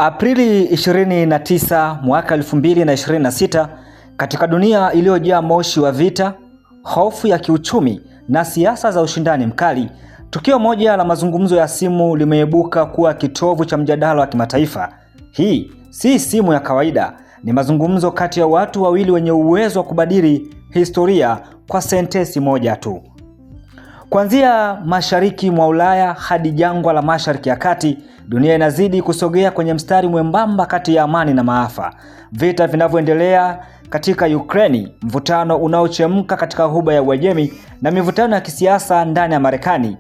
Aprili 29 mwaka 2026, katika dunia iliyojaa moshi wa vita, hofu ya kiuchumi na siasa za ushindani mkali, tukio moja la mazungumzo ya simu limeibuka kuwa kitovu cha mjadala wa kimataifa. Hii si simu ya kawaida, ni mazungumzo kati ya watu wawili wenye uwezo wa kubadili historia kwa sentensi moja tu. Kuanzia mashariki mwa Ulaya hadi jangwa la Mashariki ya Kati, dunia inazidi kusogea kwenye mstari mwembamba kati ya amani na maafa. Vita vinavyoendelea katika Ukraine, mvutano unaochemka katika Ghuba ya Uajemi na mivutano ya kisiasa ndani ya Marekani,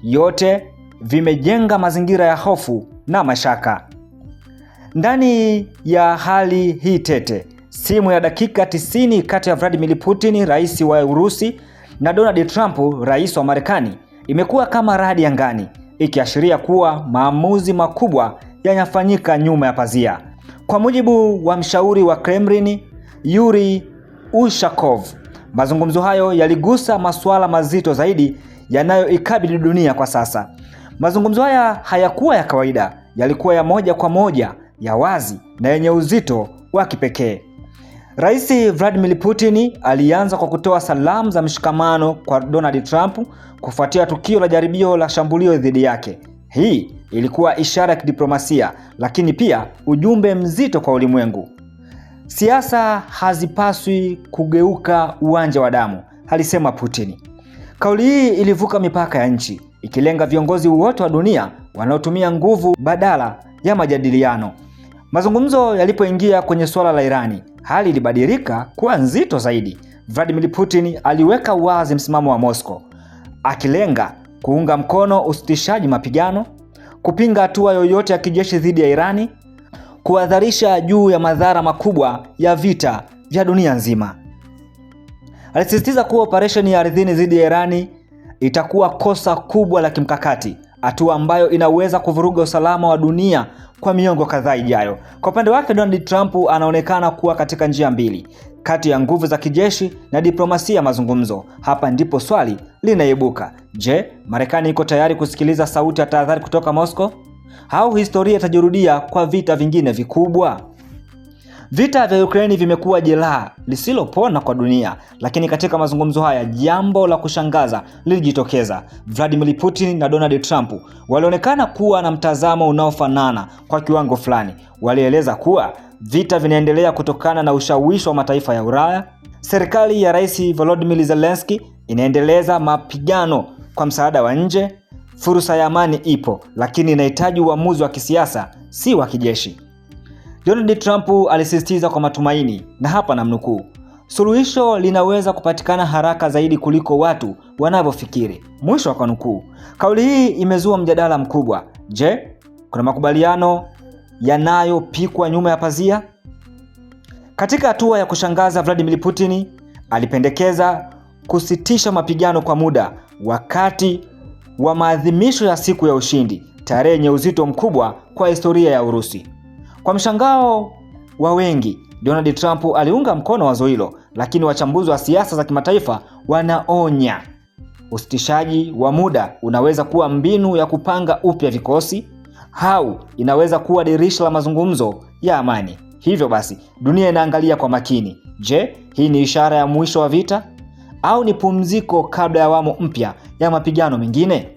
yote vimejenga mazingira ya hofu na mashaka. Ndani ya hali hii tete, simu ya dakika 90 kati ya Vladimir Putin, rais wa Urusi, na Donald Trump, rais wa Marekani, imekuwa kama radi angani, ikiashiria kuwa maamuzi makubwa yanafanyika nyuma ya pazia. Kwa mujibu wa mshauri wa Kremlin, Yuri Ushakov, mazungumzo hayo yaligusa masuala mazito zaidi yanayoikabili dunia kwa sasa. Mazungumzo haya hayakuwa ya kawaida, yalikuwa ya moja kwa moja, ya wazi na yenye uzito wa kipekee. Rais Vladimir Putin alianza kwa kutoa salamu za mshikamano kwa Donald Trump kufuatia tukio la jaribio la shambulio dhidi yake. Hii ilikuwa ishara ya kidiplomasia, lakini pia ujumbe mzito kwa ulimwengu. Siasa hazipaswi kugeuka uwanja wa damu, alisema Putin. Kauli hii ilivuka mipaka ya nchi, ikilenga viongozi wote wa dunia wanaotumia nguvu badala ya majadiliano. Mazungumzo yalipoingia kwenye suala la Irani, hali ilibadilika kuwa nzito zaidi. Vladimir Putin aliweka wazi msimamo wa Moscow, akilenga kuunga mkono usitishaji mapigano, kupinga hatua yoyote ya kijeshi dhidi ya Irani, kuadharisha juu ya madhara makubwa ya vita vya dunia nzima. Alisisitiza kuwa operesheni ya ardhini dhidi ya Irani itakuwa kosa kubwa la kimkakati, hatua ambayo inaweza kuvuruga usalama wa dunia kwa miongo kadhaa ijayo. Kwa upande wake, Donald Trump anaonekana kuwa katika njia mbili, kati ya nguvu za kijeshi na diplomasia ya mazungumzo. Hapa ndipo swali linaibuka: je, Marekani iko tayari kusikiliza sauti ya tahadhari kutoka Moscow, au historia itajirudia kwa vita vingine vikubwa? Vita vya Ukraine vimekuwa jeraha lisilopona kwa dunia, lakini katika mazungumzo haya jambo la kushangaza lilijitokeza. Vladimir Putin na Donald Trump walionekana kuwa na mtazamo unaofanana kwa kiwango fulani. Walieleza kuwa vita vinaendelea kutokana na ushawishi wa mataifa ya Ulaya. Serikali ya Rais Volodymyr Zelensky inaendeleza mapigano kwa msaada wa nje. Fursa ya amani ipo, lakini inahitaji uamuzi wa kisiasa, si wa kijeshi. Donald Trump alisisitiza kwa matumaini, na hapa namnukuu, suluhisho linaweza kupatikana haraka zaidi kuliko watu wanavyofikiri, mwisho wa kunukuu. Kauli hii imezua mjadala mkubwa. Je, kuna makubaliano yanayopikwa nyuma ya pazia? Katika hatua ya kushangaza, Vladimir Putin alipendekeza kusitisha mapigano kwa muda wakati wa maadhimisho ya siku ya ushindi, tarehe yenye uzito mkubwa kwa historia ya Urusi. Kwa mshangao wa wengi, Donald Trump aliunga mkono wazo hilo, lakini wachambuzi wa siasa za kimataifa wanaonya usitishaji wa muda unaweza kuwa mbinu ya kupanga upya vikosi, au inaweza kuwa dirisha la mazungumzo ya amani. Hivyo basi, dunia inaangalia kwa makini. Je, hii ni ishara ya mwisho wa vita, au ni pumziko kabla ya awamu mpya ya mapigano mengine?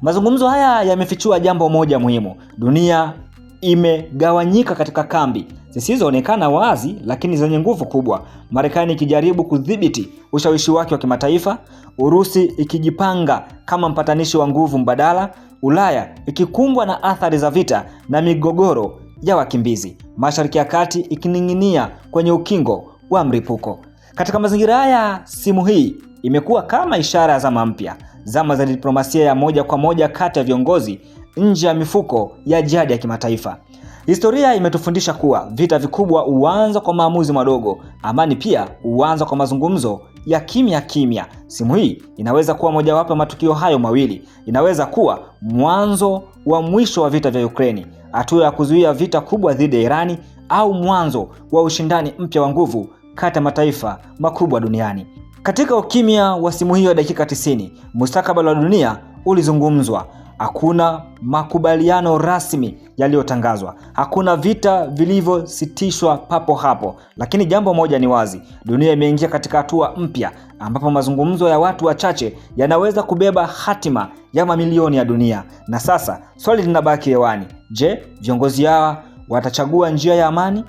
Mazungumzo haya yamefichua jambo moja muhimu: dunia imegawanyika katika kambi zisizoonekana wazi, lakini zenye nguvu kubwa. Marekani ikijaribu kudhibiti ushawishi wake wa kimataifa, Urusi ikijipanga kama mpatanishi wa nguvu mbadala, Ulaya ikikumbwa na athari za vita na migogoro ya wakimbizi, Mashariki ya Kati ikining'inia kwenye ukingo wa mlipuko. Katika mazingira haya, simu hii imekuwa kama ishara ya zama mpya, zama za diplomasia ya moja kwa moja kati ya viongozi nje ya mifuko ya jadi ya kimataifa. Historia imetufundisha kuwa vita vikubwa huanza kwa maamuzi madogo, amani pia huanza kwa mazungumzo ya kimya kimya. Simu hii inaweza kuwa mojawapo ya matukio hayo mawili. Inaweza kuwa mwanzo wa mwisho wa vita vya Ukraine, hatua ya kuzuia vita kubwa dhidi ya Irani, au mwanzo wa ushindani mpya wa nguvu kati ya mataifa makubwa duniani. Katika ukimya wa simu hiyo ya dakika 90, mustakabali wa dunia ulizungumzwa. hakuna makubaliano rasmi yaliyotangazwa, hakuna vita vilivyositishwa papo hapo. Lakini jambo moja ni wazi, dunia imeingia katika hatua mpya ambapo mazungumzo ya watu wachache yanaweza kubeba hatima ya mamilioni ya dunia. Na sasa swali linabaki hewani, je, viongozi hawa watachagua njia ya amani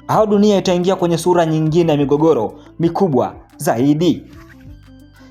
au dunia itaingia kwenye sura nyingine ya migogoro mikubwa zaidi?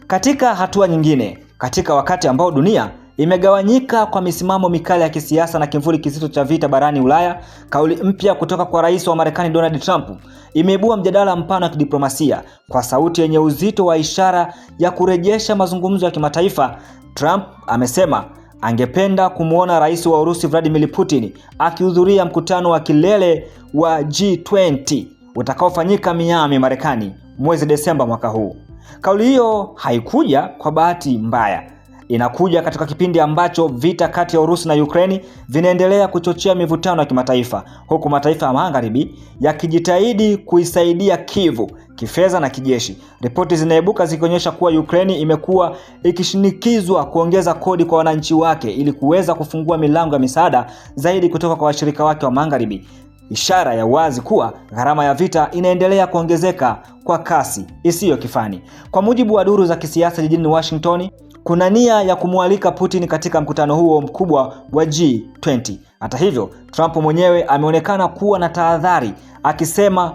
Katika hatua nyingine, katika wakati ambao dunia imegawanyika kwa misimamo mikali ya kisiasa na kimvuli kizito cha vita barani Ulaya, kauli mpya kutoka kwa rais wa Marekani Donald Trump imeibua mjadala mpana wa kidiplomasia. Kwa sauti yenye uzito wa ishara ya kurejesha mazungumzo ya kimataifa, Trump amesema angependa kumuona rais wa Urusi Vladimir Putin akihudhuria mkutano wa kilele wa G20 utakaofanyika Miami, Marekani mwezi Desemba mwaka huu. Kauli hiyo haikuja kwa bahati mbaya. Inakuja katika kipindi ambacho vita kati ya Urusi na Ukraine vinaendelea kuchochea mivutano ya kimataifa, huku mataifa ya Magharibi yakijitahidi kuisaidia Kiev kifedha na kijeshi. Ripoti zinaibuka zikionyesha kuwa Ukraine imekuwa ikishinikizwa kuongeza kodi kwa wananchi wake ili kuweza kufungua milango ya misaada zaidi kutoka kwa washirika wake wa Magharibi. Ishara ya wazi kuwa gharama ya vita inaendelea kuongezeka kwa kasi isiyo kifani. Kwa mujibu wa duru za kisiasa jijini Washington, kuna nia ya kumwalika Putin katika mkutano huo mkubwa wa G20. Hata hivyo, Trump mwenyewe ameonekana kuwa na tahadhari, akisema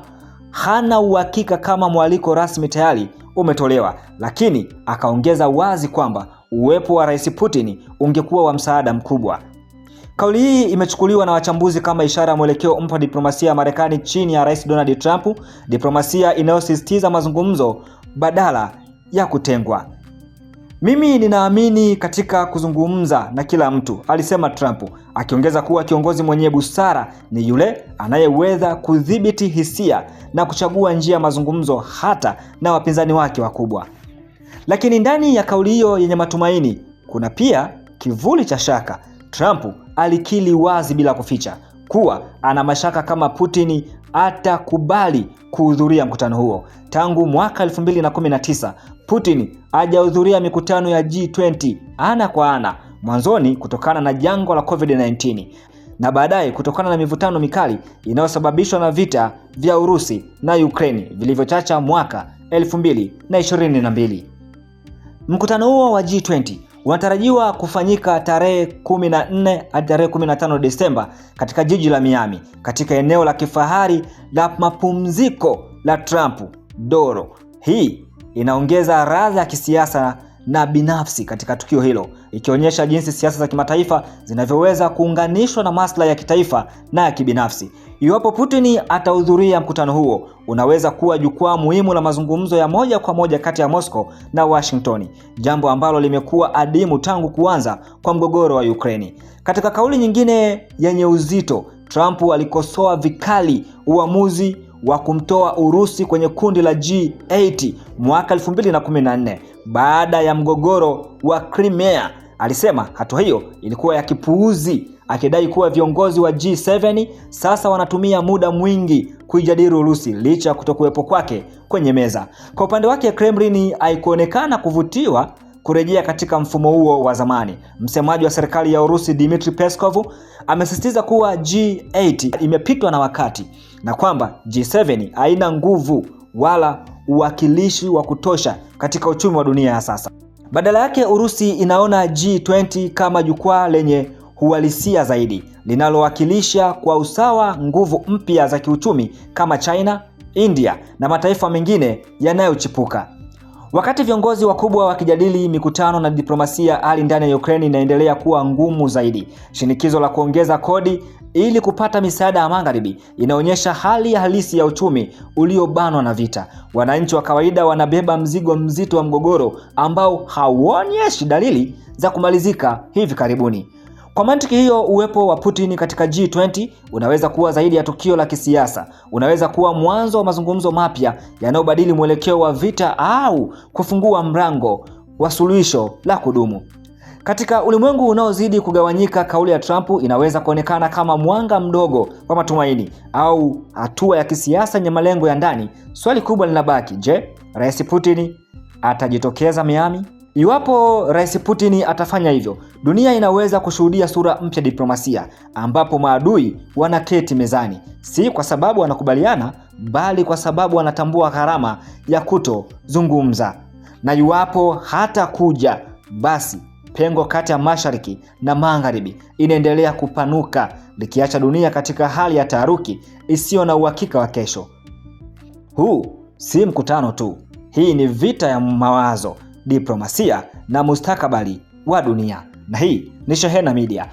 hana uhakika kama mwaliko rasmi tayari umetolewa, lakini akaongeza wazi kwamba uwepo wa Rais Putin ungekuwa wa msaada mkubwa. Kauli hii imechukuliwa na wachambuzi kama ishara ya mwelekeo mpya wa diplomasia ya Marekani chini ya Rais Donald Trump, diplomasia inayosisitiza mazungumzo badala ya kutengwa. Mimi ninaamini katika kuzungumza na kila mtu, alisema Trump, akiongeza kuwa kiongozi mwenye busara ni yule anayeweza kudhibiti hisia na kuchagua njia ya mazungumzo hata na wapinzani wake wakubwa. Lakini ndani ya kauli hiyo yenye matumaini kuna pia kivuli cha shaka. Trump alikiri wazi bila kuficha kuwa ana mashaka kama Putin atakubali kuhudhuria mkutano huo. Tangu mwaka 2019, Putin hajahudhuria mikutano ya G20 ana kwa ana, mwanzoni kutokana na janga la COVID-19 na baadaye kutokana na mivutano mikali inayosababishwa na vita vya Urusi na Ukraine vilivyochacha mwaka 2022. Mkutano huo wa G20 unatarajiwa kufanyika tarehe 14 hadi tarehe 15 Desemba katika jiji la Miami, katika eneo la kifahari la mapumziko la Trump Doro. Hii inaongeza radha ya kisiasa na binafsi katika tukio hilo, ikionyesha jinsi siasa za kimataifa zinavyoweza kuunganishwa na maslahi ya kitaifa na ya kibinafsi. Iwapo Putin atahudhuria mkutano huo, unaweza kuwa jukwaa muhimu la mazungumzo ya moja kwa moja kati ya Moscow na Washington, jambo ambalo limekuwa adimu tangu kuanza kwa mgogoro wa Ukraine. Katika kauli nyingine yenye uzito, Trump alikosoa vikali uamuzi wa kumtoa Urusi kwenye kundi la G8 mwaka 2014 baada ya mgogoro wa Crimea. Alisema hatua hiyo ilikuwa ya kipuuzi, akidai kuwa viongozi wa G7 sasa wanatumia muda mwingi kuijadili Urusi licha ya kutokuwepo kwake kwenye meza. Kwa upande wake, Kremlin haikuonekana kuvutiwa kurejea katika mfumo huo wa zamani. Msemaji wa serikali ya Urusi Dmitry Peskov amesisitiza kuwa G8 imepitwa na wakati na kwamba G7 haina nguvu wala uwakilishi wa kutosha katika uchumi wa dunia ya sasa. Badala yake, Urusi inaona G20 kama jukwaa lenye uhalisia zaidi, linalowakilisha kwa usawa nguvu mpya za kiuchumi kama China, India na mataifa mengine yanayochipuka. Wakati viongozi wakubwa wakijadili mikutano na diplomasia, hali ndani ya Ukraine inaendelea kuwa ngumu zaidi. Shinikizo la kuongeza kodi ili kupata misaada ya Magharibi inaonyesha hali halisi ya uchumi uliobanwa na vita. Wananchi wa kawaida wanabeba mzigo mzito wa mgogoro ambao hauonyeshi dalili za kumalizika hivi karibuni. Kwa mantiki hiyo, uwepo wa Putin katika G20 unaweza kuwa zaidi ya tukio la kisiasa. Unaweza kuwa mwanzo wa mazungumzo mapya yanayobadili mwelekeo wa vita au kufungua mlango wa suluhisho la kudumu. Katika ulimwengu unaozidi kugawanyika, kauli ya Trump inaweza kuonekana kama mwanga mdogo wa matumaini au hatua ya kisiasa yenye malengo ya ndani. Swali kubwa linabaki, je, Rais Putin atajitokeza Miami Iwapo Rais Putin atafanya hivyo, dunia inaweza kushuhudia sura mpya diplomasia, ambapo maadui wanaketi mezani, si kwa sababu wanakubaliana, bali kwa sababu wanatambua gharama ya kutozungumza. Na iwapo hata kuja, basi pengo kati ya mashariki na magharibi inaendelea kupanuka, likiacha dunia katika hali ya taharuki isiyo na uhakika wa kesho. Huu si mkutano tu, hii ni vita ya mawazo, diplomasia na mustakabali wa dunia. Na hii ni Shehena Media.